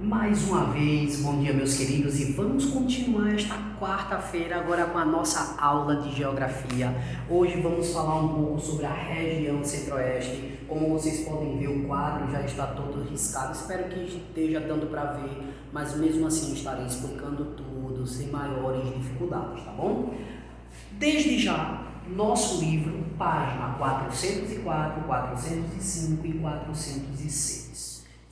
Mais uma vez, bom dia meus queridos, e vamos continuar esta quarta-feira agora com a nossa aula de geografia. Hoje vamos falar um pouco sobre a região centro-oeste. Como vocês podem ver, o quadro já está todo riscado, espero que esteja dando para ver, mas mesmo assim estarei explicando tudo sem maiores dificuldades, tá bom? Desde já, nosso livro, página 404, 405 e 406.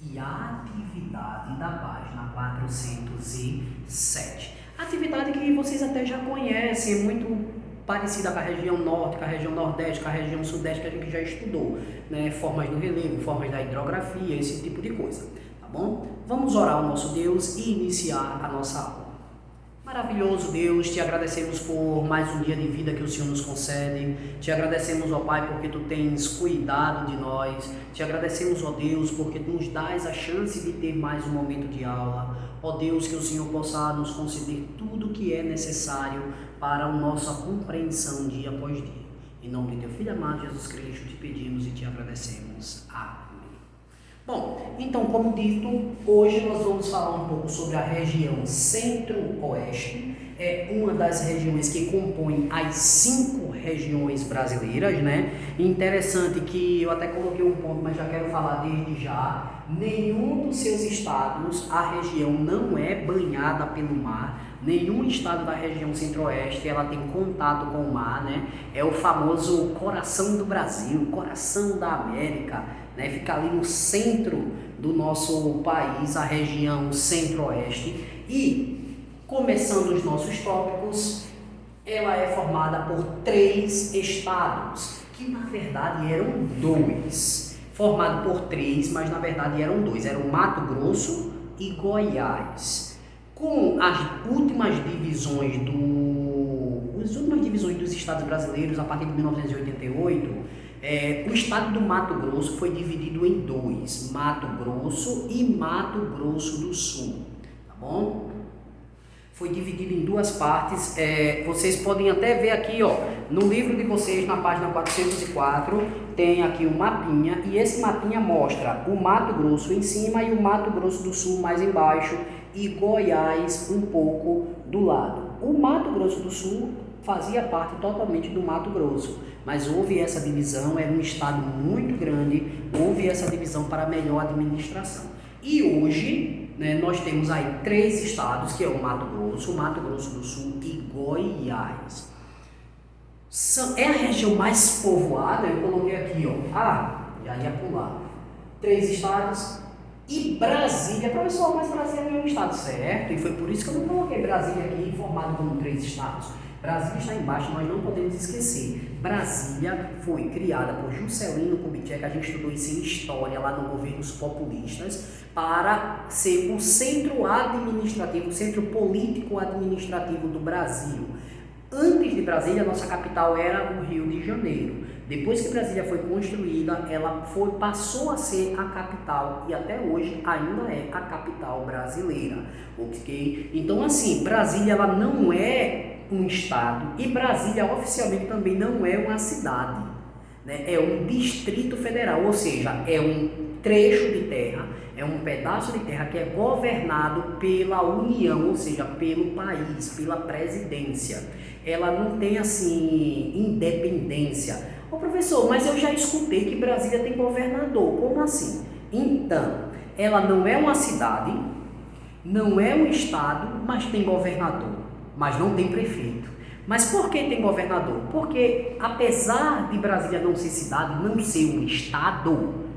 E a atividade da página 407. Atividade que vocês até já conhecem, muito parecida com a região norte, com a região nordeste, com a região sudeste que a gente já estudou, né? Formas do relevo, formas da hidrografia, esse tipo de coisa, tá bom? Vamos orar ao nosso Deus e iniciar a nossa aula. Maravilhoso Deus, te agradecemos por mais um dia de vida que o Senhor nos concede. Te agradecemos, ó Pai, porque Tu tens cuidado de nós. Te agradecemos, ó Deus, porque Tu nos dás a chance de ter mais um momento de aula. Ó Deus, que o Senhor possa nos conceder tudo o que é necessário para a nossa compreensão dia após dia. Em nome de Teu Filho amado Jesus Cristo, te pedimos e te agradecemos. Amém. Bom, então, como dito, hoje nós vamos falar um pouco sobre a região centro-oeste. É uma das regiões que compõem as 5 regiões brasileiras, né? Interessante que eu até coloquei um ponto, mas já quero falar desde já. Nenhum dos seus estados, a região não é banhada pelo mar. Nenhum estado da região centro-oeste ela tem contato com o mar, né? É o famoso coração do Brasil, coração da América, né? Fica ali no centro do nosso país, a região centro-oeste. E, começando os nossos tópicos, ela é formada por 3 estados, que na verdade eram 2. Formado por 3, mas na verdade eram 2. Era o Mato Grosso e Goiás. Com as últimas divisões dos estados brasileiros, a partir de 1988, o estado do Mato Grosso foi dividido em 2, Mato Grosso e Mato Grosso do Sul, tá bom? Foi dividido em 2 partes, vocês podem até ver aqui, ó, no livro de vocês, na página 404, tem aqui um mapinha, e esse mapinha mostra o Mato Grosso em cima e o Mato Grosso do Sul mais embaixo, e Goiás um pouco do lado. O Mato Grosso do Sul fazia parte totalmente do Mato Grosso, mas houve essa divisão, era um estado muito grande, houve essa divisão para melhor administração. E hoje, né, nós temos aí 3 estados, que é o Mato Grosso do Sul e Goiás. É a região mais povoada, eu coloquei aqui, ó, já ia pular, 3 estados. E Brasília, professor, mas Brasília não é um estado, certo? E foi por isso que eu não coloquei Brasília aqui formado como 3 estados. Brasília está embaixo, nós não podemos esquecer. Brasília foi criada por Juscelino Kubitschek, a gente estudou isso em história lá no governos populistas, para ser o centro administrativo, o centro político-administrativo do Brasil. Antes de Brasília, a nossa capital era o Rio de Janeiro. Depois que Brasília foi construída, ela passou a ser a capital e até hoje ainda é a capital brasileira, ok? Então, assim, Brasília ela não é um estado e Brasília oficialmente também não é uma cidade, né? É um distrito federal, ou seja, é um trecho de terra, é um pedaço de terra que é governado pela União, ou seja, pelo país, pela presidência. Ela não tem, assim, independência. Ô professor, mas eu já escutei que Brasília tem governador, como assim? Então, ela não é uma cidade, não é um estado, mas tem governador, mas não tem prefeito. Mas por que tem governador? Porque apesar de Brasília não ser cidade, não ser um estado,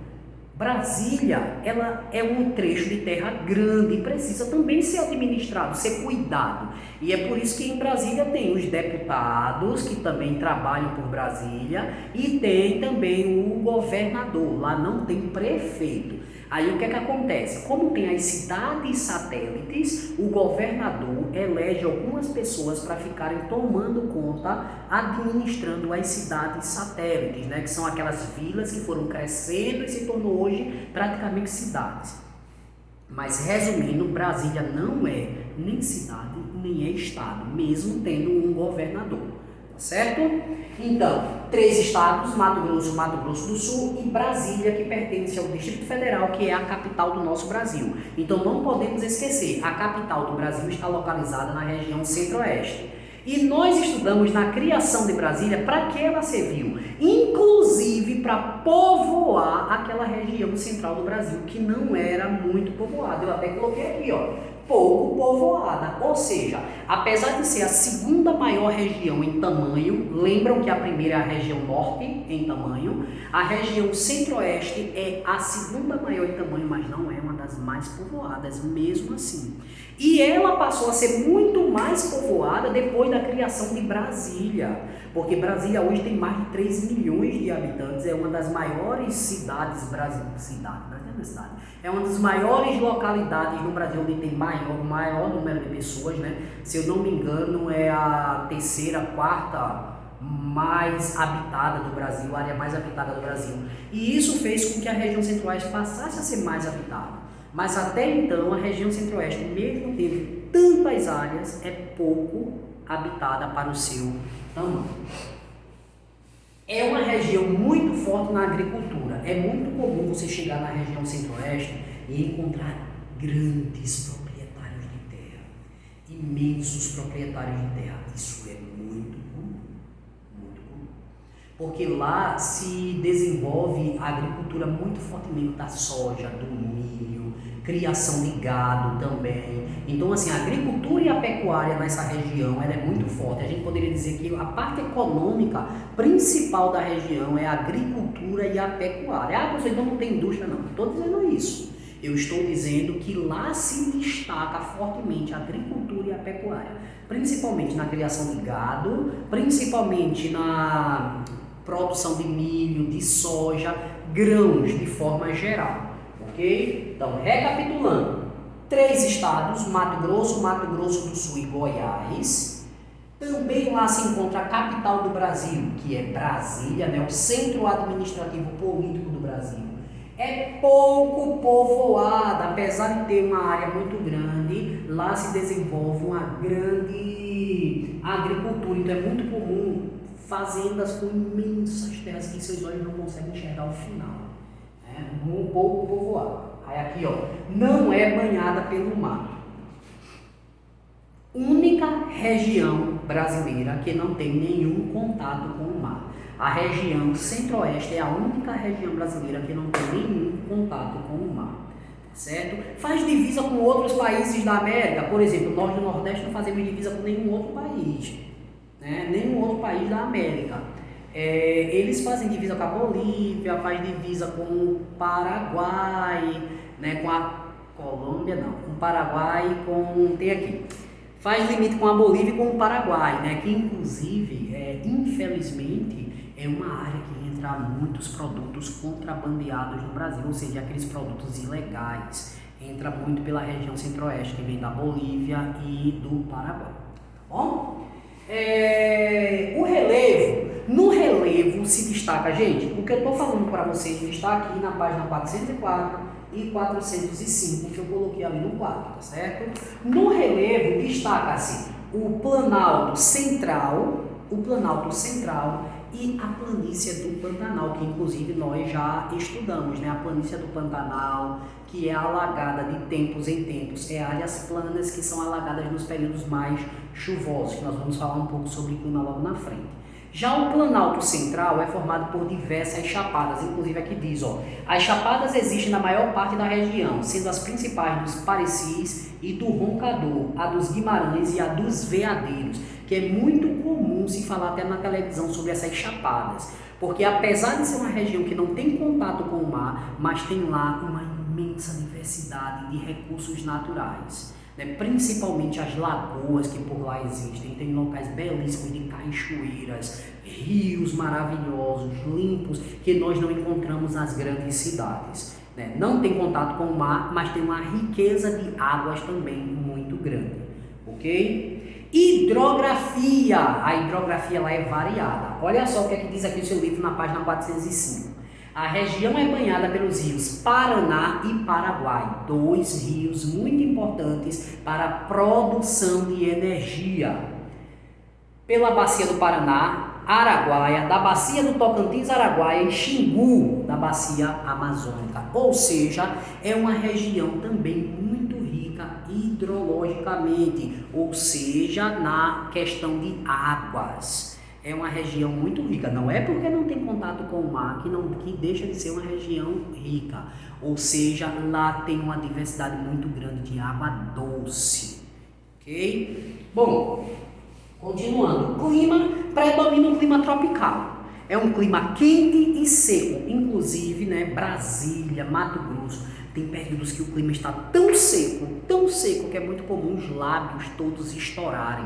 Brasília, ela é um trecho de terra grande e precisa também ser administrado, ser cuidado. E é por isso que em Brasília tem os deputados que também trabalham por Brasília e tem também o governador, lá não tem prefeito. Aí o que é que acontece? Como tem as cidades satélites, o governador elege algumas pessoas para ficarem tomando conta, administrando as cidades satélites, né? Que são aquelas vilas que foram crescendo e se tornou hoje praticamente cidades. Mas resumindo, Brasília não é nem cidade, nem é estado, mesmo tendo um governador, tá certo? Então, 3 estados, Mato Grosso do Sul e Brasília, que pertence ao Distrito Federal, que é a capital do nosso Brasil. Então, não podemos esquecer, a capital do Brasil está localizada na região centro-oeste. E nós estudamos na criação de Brasília para que ela serviu, inclusive para povoar aquela região central do Brasil, que não era muito povoada. Eu até coloquei aqui, ó, pouco povoada. Ou seja, apesar de ser a segunda maior região em tamanho, lembram que a primeira é a região norte em tamanho, a região centro-oeste é a segunda maior em tamanho, mas não é uma das mais povoadas, mesmo assim. E ela passou a ser muito mais povoada depois da criação de Brasília, porque Brasília hoje tem mais de 3 milhões de habitantes, é uma das maiores cidades é uma das maiores localidades no Brasil onde tem maior número de pessoas, né? Se eu não me engano, é a terceira, quarta mais habitada do Brasil, a área mais habitada do Brasil. E isso fez com que a região centro-oeste passasse a ser mais habitada. Mas até então, a região centro-oeste, mesmo tendo tantas áreas, é pouco habitada para o seu tamanho. É uma região muito forte na agricultura. É muito comum você chegar na região centro-oeste e encontrar grandes proprietários de terra, imensos proprietários de terra. Isso é muito comum, muito comum. Porque lá se desenvolve a agricultura muito fortemente da soja, do milho, criação de gado também. Então, assim, a agricultura e a pecuária nessa região ela é muito forte. A gente poderia dizer que a parte econômica principal da região é a agricultura e a pecuária. Ah, professor, então não tem indústria, não. Não estou dizendo isso. Eu estou dizendo que lá se destaca fortemente a agricultura e a pecuária, principalmente na criação de gado, principalmente na produção de milho, de soja, grãos de forma geral. Ok? Então, recapitulando, 3 estados, Mato Grosso do Sul e Goiás. Também lá se encontra a capital do Brasil, que é Brasília, né? O centro administrativo político do Brasil. É pouco povoada, apesar de ter uma área muito grande, lá se desenvolve uma grande agricultura, então é muito comum fazendas com imensas terras que seus olhos não conseguem enxergar o final. Um pouco povoado. Aí aqui, ó, não é banhada pelo mar. Única região brasileira que não tem nenhum contato com o mar. A região centro-oeste é a única região brasileira que não tem nenhum contato com o mar. Certo? Faz divisa com outros países da América. Por exemplo, nós do Nordeste não fazemos divisa com nenhum outro país, né? Nenhum outro país da América. Eles fazem divisa com a Bolívia, faz divisa com o Paraguai, né, com a Colômbia, não, com o Paraguai, tem aqui, faz limite com a Bolívia e com o Paraguai, né, que inclusive, infelizmente, é uma área que entra muitos produtos contrabandeados no Brasil, ou seja, aqueles produtos ilegais, entra muito pela região centro-oeste, que vem da Bolívia e do Paraguai, tá bom? No relevo se destaca, gente, o que eu estou falando para vocês está aqui na página 404 e 405, que eu coloquei ali no quadro, tá certo? No relevo destaca-se o Planalto Central e a planície do Pantanal, que inclusive nós já estudamos, né? A planície do Pantanal, que é alagada de tempos em tempos, áreas planas que são alagadas nos períodos mais chuvosos, que nós vamos falar um pouco sobre clima logo na frente. Já o Planalto Central é formado por diversas chapadas, inclusive aqui diz, ó, as chapadas existem na maior parte da região, sendo as principais dos Parecis e do Roncador, a dos Guimarães e a dos Veadeiros, que é muito comum se falar até na televisão sobre essas chapadas, porque apesar de ser uma região que não tem contato com o mar, mas tem lá uma imensa diversidade de recursos naturais. Principalmente as lagoas que por lá existem, tem locais belíssimos de cachoeiras, rios maravilhosos, limpos, que nós não encontramos nas grandes cidades. Não tem contato com o mar, mas tem uma riqueza de águas também muito grande, ok? Hidrografia, a hidrografia lá é variada. Olha só o que é que diz aqui o seu livro na página 405. A região é banhada pelos rios Paraná e Paraguai, 2 rios muito importantes para a produção de energia. pela Bacia do Paraná, Araguaia, da Bacia do Tocantins, Araguaia e Xingu, da Bacia Amazônica. Ou seja, é uma região também muito rica hidrologicamente, ou seja, na questão de águas. É uma região muito rica, não é porque não tem contato com o mar que deixa de ser uma região rica, ou seja, lá tem uma diversidade muito grande de água doce, ok? Bom, continuando, clima, predomina o clima tropical, é um clima quente e seco, inclusive, né, Brasília, Mato Grosso, tem períodos que o clima está tão seco que é muito comum os lábios todos estourarem.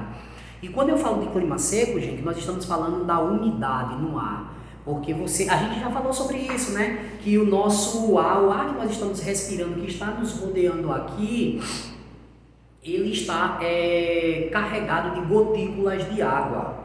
E quando eu falo de clima seco, gente, nós estamos falando da umidade no ar. Porque a gente já falou sobre isso, né? Que o ar que nós estamos respirando, que está nos rodeando aqui, ele está carregado de gotículas de água,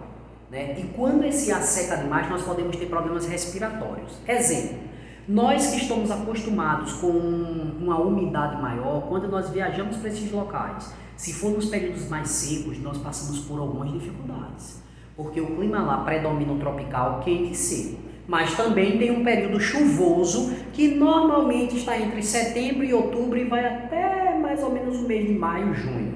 né? E quando esse ar seca demais, nós podemos ter problemas respiratórios. Exemplo, nós que estamos acostumados com uma umidade maior, quando nós viajamos para esses locais, se for nos períodos mais secos, nós passamos por algumas dificuldades, porque o clima lá predomina o tropical, quente e seco, mas também tem um período chuvoso que normalmente está entre setembro e outubro e vai até mais ou menos o mês de maio, junho.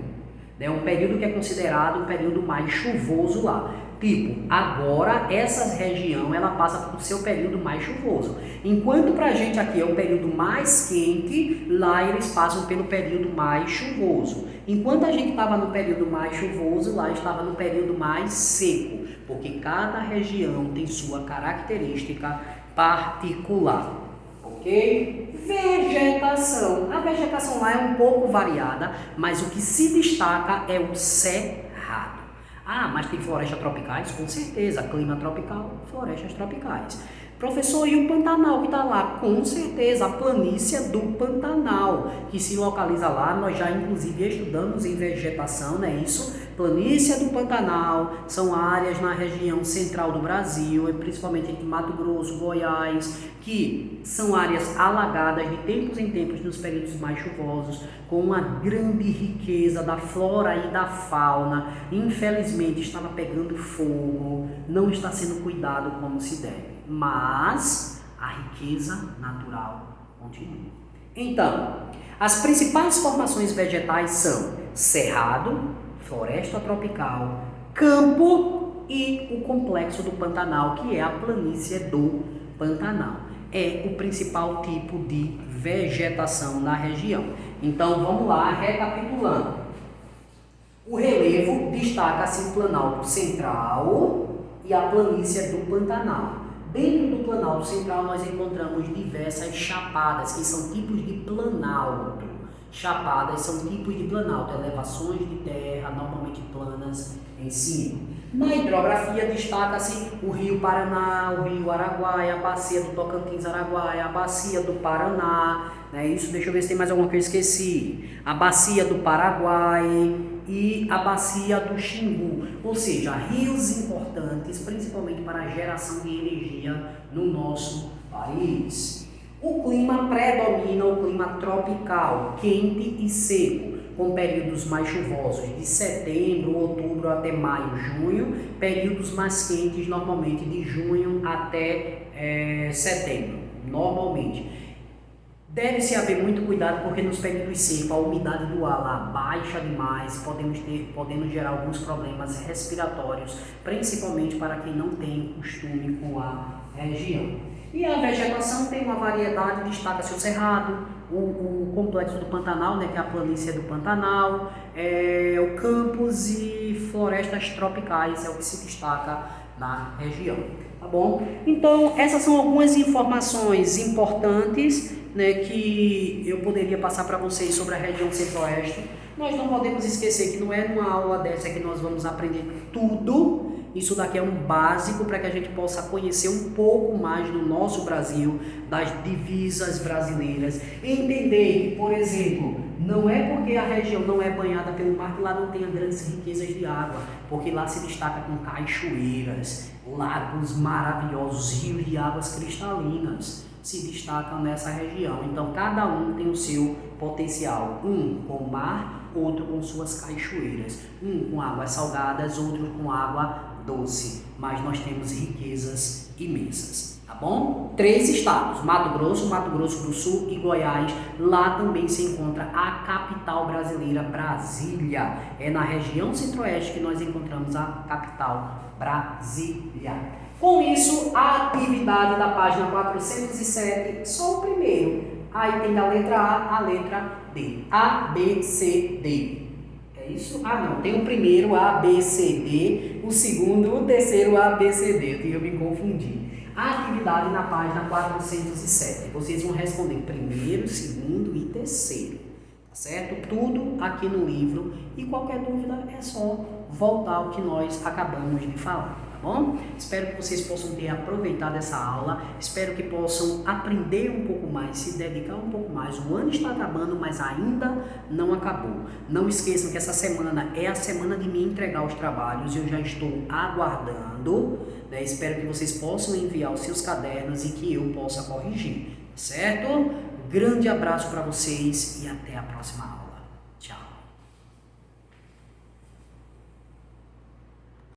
É um período que é considerado um período mais chuvoso lá. Tipo, agora essa região ela passa por seu período mais chuvoso. Enquanto pra gente aqui é o período mais quente, lá eles passam pelo período mais chuvoso. Enquanto a gente estava no período mais chuvoso, lá estava no período mais seco, porque cada região tem sua característica particular. Ok? Vegetação. A vegetação lá é um pouco variada, mas o que se destaca é o cerrado. Ah, mas tem florestas tropicais? Com certeza, clima tropical, florestas tropicais. Professor, e o Pantanal que está lá? Com certeza, a planície do Pantanal, que se localiza lá, nós já inclusive estudamos em vegetação, não é isso? Planície do Pantanal são áreas na região central do Brasil, principalmente entre Mato Grosso, Goiás, que são áreas alagadas de tempos em tempos nos períodos mais chuvosos, com uma grande riqueza da flora e da fauna. Infelizmente estava pegando fogo, não está sendo cuidado como se deve, mas a riqueza natural continua. Então, as principais formações vegetais são cerrado, floresta tropical, campo e o complexo do Pantanal, que é a planície do Pantanal. É o principal tipo de vegetação na região. Então vamos lá, recapitulando. O relevo destaca-se o Planalto Central e a planície do Pantanal. Dentro do Planalto Central nós encontramos diversas chapadas, que são tipos de planalto. Chapadas são tipos de planalto, elevações de terra, normalmente planas em cima. Na hidrografia destaca-se o Rio Paraná, o Rio Araguaia, a Bacia do Tocantins Araguaia, a Bacia do Paraná, né? Isso, deixa eu ver se tem mais alguma coisa que eu esqueci. A Bacia do Paraguai e a Bacia do Xingu, ou seja, rios importantes, principalmente para a geração de energia no nosso país. O clima predomina o clima tropical, quente e seco, com períodos mais chuvosos de setembro, outubro até maio, junho, períodos mais quentes normalmente de junho até setembro, normalmente. Deve-se haver muito cuidado porque nos períodos secos a umidade do ar lá baixa demais, podendo gerar alguns problemas respiratórios, principalmente para quem não tem costume com a região. E a vegetação tem uma variedade, destaca-se o cerrado, o complexo do Pantanal, né, que é a planície do Pantanal, o campos e florestas tropicais é o que se destaca na região, tá bom? Então, essas são algumas informações importantes, né, que eu poderia passar para vocês sobre a região centro-oeste. Nós não podemos esquecer que não é numa aula dessa que nós vamos aprender tudo. Isso daqui é um básico para que a gente possa conhecer um pouco mais do nosso Brasil, das divisas brasileiras. Entender que, por exemplo, não é porque a região não é banhada pelo mar que lá não tenha grandes riquezas de água, porque lá se destaca com cachoeiras, lagos maravilhosos, rios de águas cristalinas. se destacam nessa região. Então, cada um tem o seu potencial. Um com o mar, outro com suas cachoeiras. Um com águas salgadas, outro com água doce. Mas nós temos riquezas imensas. Tá bom? 3 estados, Mato Grosso do Sul e Goiás. Lá também se encontra a capital brasileira, Brasília. É na região centro-oeste que nós encontramos a capital, Brasília. Com isso, a atividade da página 407, só o primeiro. Aí tem da letra A à letra D. A, B, C, D. É isso? Ah, não. Tem o primeiro A, B, C, D. O segundo, o terceiro A, B, C, D. Eu me confundi. A atividade na página 407. Vocês vão responder primeiro, segundo e terceiro. Tá certo? Tudo aqui no livro. E qualquer dúvida é só voltar ao que nós acabamos de falar. Tá bom? Espero que vocês possam ter aproveitado essa aula. Espero que possam aprender um pouco mais, se dedicar um pouco mais. O ano está acabando, mas ainda não acabou. Não esqueçam que essa semana é a semana de me entregar os trabalhos. Eu já estou aguardando. Espero que vocês possam enviar os seus cadernos e que eu possa corrigir, certo? Grande abraço para vocês e até a próxima aula. Tchau!